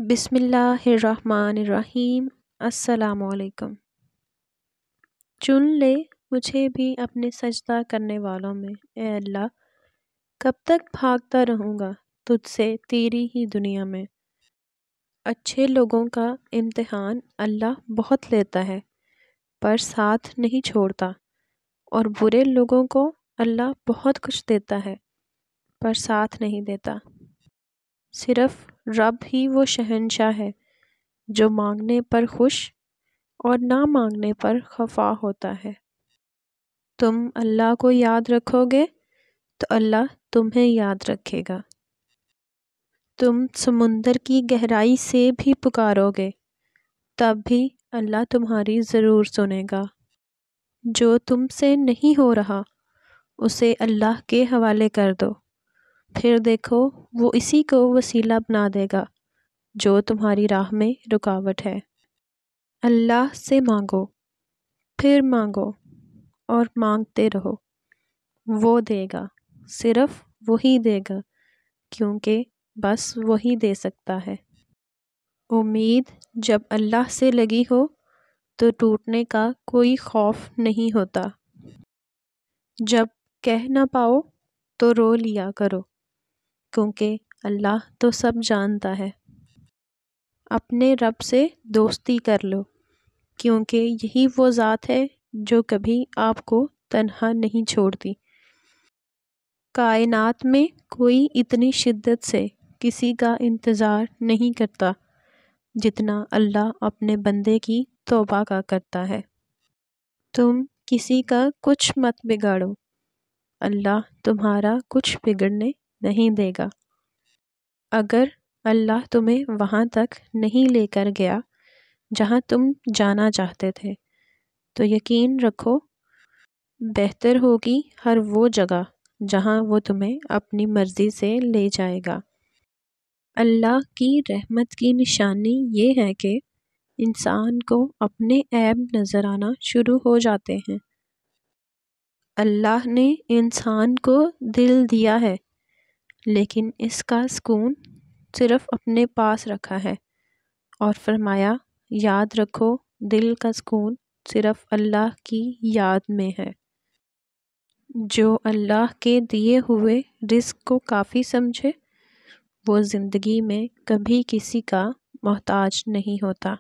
بسم اللہ الرحمن الرحیم۔ السلام علیکم۔ چن لے مجھے بھی اپنے سجدہ کرنے والوں میں، اے اللہ، کب تک بھاگتا رہوں گا تجھ سے تیری ہی دنیا میں۔ اچھے لوگوں کا امتحان اللہ بہت لیتا ہے پر ساتھ نہیں چھوڑتا، اور برے لوگوں کو اللہ بہت کچھ دیتا ہے پر ساتھ نہیں دیتا۔ صرف رب ہی وہ شہنشاہ ہے جو مانگنے پر خوش اور نہ مانگنے پر خفا ہوتا ہے۔ تم اللہ کو یاد رکھو گے تو اللہ تمہیں یاد رکھے گا۔ تم سمندر کی گہرائی سے بھی پکارو گے تب بھی اللہ تمہاری ضرور سنے گا۔ جو تم سے نہیں ہو رہا اسے اللہ کے حوالے کر دو، پھر دیکھو وہ اسی کو وسیلہ بنا دے گا جو تمہاری راہ میں رکاوٹ ہے۔ اللہ سے مانگو، پھر مانگو اور مانگتے رہو، وہ دے گا، صرف وہی دے گا کیونکہ بس وہی دے سکتا ہے۔ امید جب اللہ سے لگی ہو تو ٹوٹنے کا کوئی خوف نہیں ہوتا۔ جب کہہ نہ پاؤ تو رو لیا کرو کیونکہ اللہ تو سب جانتا ہے۔ اپنے رب سے دوستی کر لو کیونکہ یہی وہ ذات ہے جو کبھی آپ کو تنہا نہیں چھوڑتی۔ کائنات میں کوئی اتنی شدت سے کسی کا انتظار نہیں کرتا جتنا اللہ اپنے بندے کی توبہ کا کرتا ہے۔ تم کسی کا کچھ مت بگاڑو، اللہ تمہارا کچھ بگڑنے نہیں دے گا۔ اگر اللہ تمہیں وہاں تک نہیں لے کر گیا جہاں تم جانا چاہتے تھے تو یقین رکھو بہتر ہوگی ہر وہ جگہ جہاں وہ تمہیں اپنی مرضی سے لے جائے گا۔ اللہ کی رحمت کی نشانی یہ ہے کہ انسان کو اپنے عیب نظر آنا شروع ہو جاتے ہیں۔ اللہ نے انسان کو دل دیا ہے لیکن اس کا سکون صرف اپنے پاس رکھا ہے، اور فرمایا یاد رکھو دل کا سکون صرف اللہ کی یاد میں ہے۔ جو اللہ کے دیے ہوئے رزق کو کافی سمجھے وہ زندگی میں کبھی کسی کا محتاج نہیں ہوتا۔